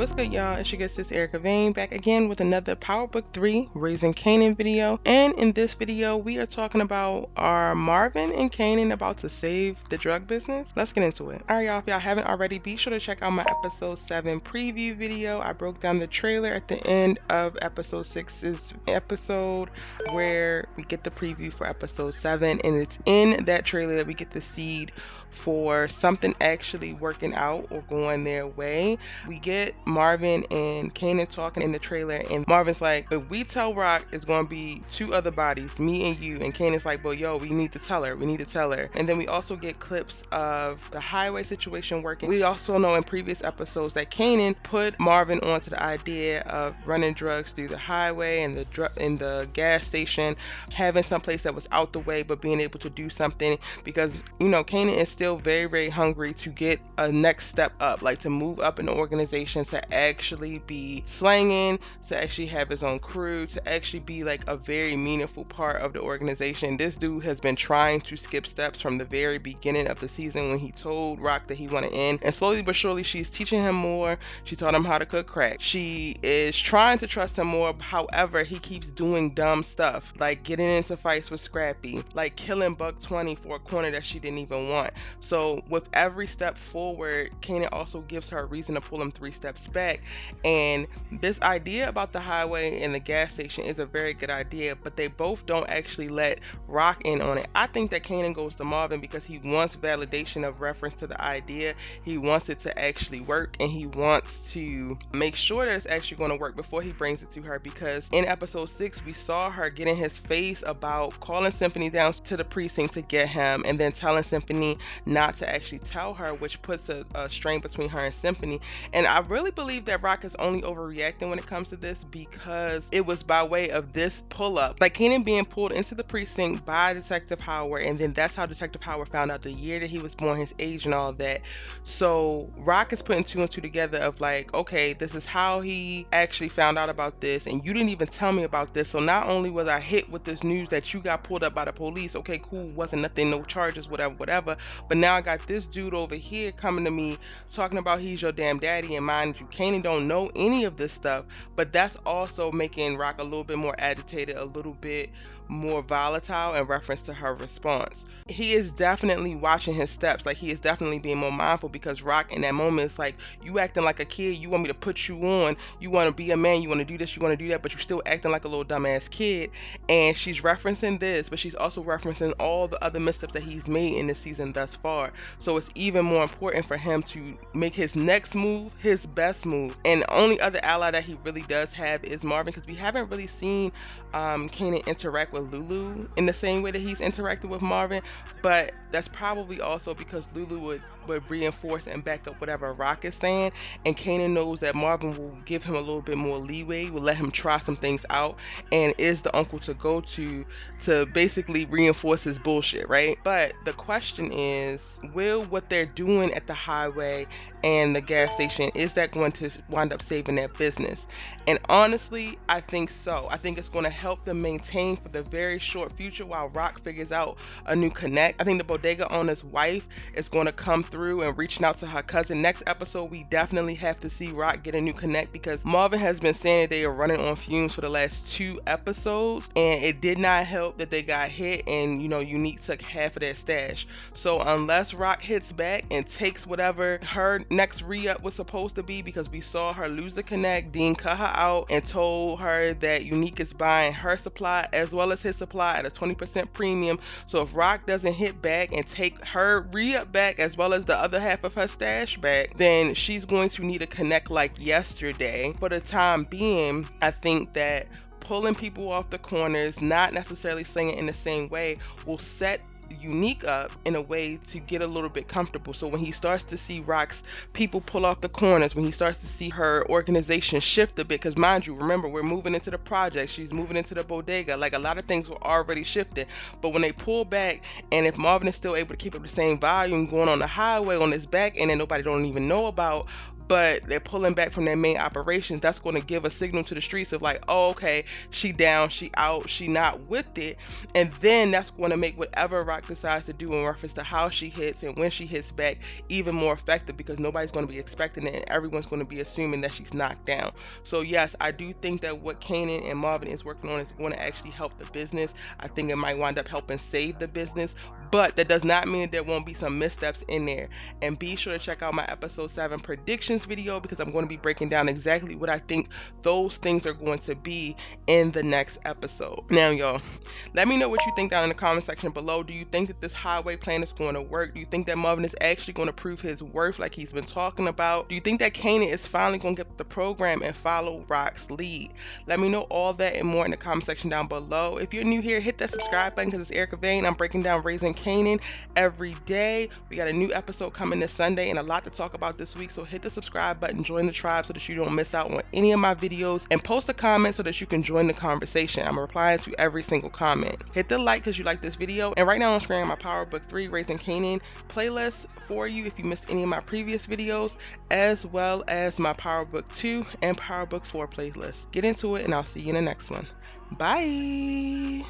What's good, y'all? It's your good sis Erica Vane back again with another Powerbook 3 Raising Kanan video. And in this video, we are talking about are Marvin and Kanan about to save the drug business? Let's get into it. Alright, y'all, if y'all haven't already, be sure to check out my episode 7 preview video. I broke down the trailer at the end of episode 6's episode where we get the preview for episode 7, and it's in that trailer that we get the seed for something actually working out or going their way. We get Marvin and Kanan talking in the trailer, and Marvin's like, if we tell Rock it's going to be 2 other bodies, me and you, and Kanan's like, but yo, we need to tell her. And then we also get clips of the highway situation working. We also know in previous episodes that Kanan put Marvin onto the idea of running drugs through the highway and the gas station, having some place that was out the way but being able to do something, because you know Kanan is still very, very hungry to get a next step up, like to move up in the organization, to actually be slanging, to actually have his own crew, to actually be like a very meaningful part of the organization. This dude has been trying to skip steps from the very beginning of the season when he told Rock that he wanted in, and slowly but surely she's teaching him more. She taught him how to cook crack. She is trying to trust him more. However, he keeps doing dumb stuff, like getting into fights with Scrappy, like killing Buck 20 for a corner that she didn't even want. So with every step forward, Kanan also gives her a reason to pull him 3 steps back. And this idea about the highway and the gas station is a very good idea, but they both don't actually let Rock in on it. I think that Kanan goes to Marvin because he wants validation of reference to the idea. He wants it to actually work, and he wants to make sure that it's actually going to work before he brings it to her, because in episode 6 we saw her get in his face about calling Symphony down to the precinct to get him, and then telling Symphony not to actually tell her, which puts a strain between her and Symphony. And I really believe that Rock is only overreacting when it comes to this, because it was by way of this pull-up, like Kanan being pulled into the precinct by Detective Howard, and then that's how Detective Howard found out the year that he was born, his age, and all that. So Rock is putting 2 and 2 together of like, okay, this is how he actually found out about this, and you didn't even tell me about this. So not only was I hit with this news that you got pulled up by the police, okay, cool, wasn't nothing, no charges, whatever, but now I got this dude over here coming to me talking about he's your damn daddy, and mind you, Kanan don't know any of this stuff, but that's also making Rock a little bit more agitated, a little bit more volatile in reference to her response. He is definitely watching his steps, like he is definitely being more mindful, because Rock in that moment is like, you acting like a kid, you want me to put you on, you want to be a man, you want to do this, you want to do that, but you're still acting like a little dumbass kid. And she's referencing this, but she's also referencing all the other missteps that he's made in the season thus far. So it's even more important for him to make his next move his best move. And the only other ally that he really does have is Marvin, because we haven't really seen Kanan interact with Lulu in the same way that he's interacted with Marvin, but that's probably also because Lulu would reinforce and back up whatever Rock is saying, and Kanan knows that Marvin will give him a little bit more leeway, will let him try some things out, and is the uncle to go to basically reinforce his bullshit, right? But the question is, will what they're doing at the highway and the gas station, is that going to wind up saving their business? And honestly, I think so. I think it's going to help them maintain for the very short future while Rock figures out a new connect. I think the bodega owner's wife is going to come through and reaching out to her cousin. Next episode, we definitely have to see Rock get a new connect, because Marvin has been saying that they are running on fumes for the last 2 episodes, and it did not help that they got hit, and you know, Unique took half of their stash. So unless Rock hits back and takes whatever her next re-up was supposed to be, because we saw her lose the connect, Dean cut her out and told her that Unique is buying her supply as well as his supply at a 20% premium. So if Rock doesn't hit back and take her re-up back as well as the other half of her stash back, then she's going to need a connect like yesterday. For the time being, I think that pulling people off the corners, not necessarily saying it in the same way, will set Unique up in a way to get a little bit comfortable. So when he starts to see Rock's people pull off the corners, when he starts to see her organization shift a bit, because mind you, remember, we're moving into the project, she's moving into the bodega, like a lot of things were already shifted. But when they pull back, and if Marvin is still able to keep up the same volume going on the highway on his back, and then nobody don't even know about, but they're pulling back from their main operations, that's going to give a signal to the streets of like, oh, okay, she down, she out, she not with it. And then that's going to make whatever Rock decides to do in reference to how she hits and when she hits back even more effective, because nobody's going to be expecting it and everyone's going to be assuming that she's knocked down. So yes, I do think that what Kanan and Marvin is working on is going to actually help the business. I think it might wind up helping save the business, but that does not mean that there won't be some missteps in there. And be sure to check out my episode 7 predictions video, because I'm going to be breaking down exactly what I think those things are going to be in the next episode. Now, y'all, let me know what you think down in the comment section below. Do you think that this highway plan is going to work? Do you think that Marvin is actually going to prove his worth like he's been talking about? Do you think that Kanan is finally going to get the program and follow Rock's lead? Let me know all that and more in the comment section down below. If you're new here, hit that subscribe button, because it's Erica Vane. I'm breaking down Raising Kanan every day. We got a new episode coming this Sunday and a lot to talk about this week, so hit the subscribe button, join the tribe so that you don't miss out on any of my videos, and post a comment so that you can join the conversation. I'm replying to every single comment. Hit the like because you like this video, and right now on screen my Powerbook 3 Raising Kanan playlist for you if you missed any of my previous videos, as well as my Powerbook 2 and Powerbook 4 playlist. Get into it and I'll see you in the next one. Bye.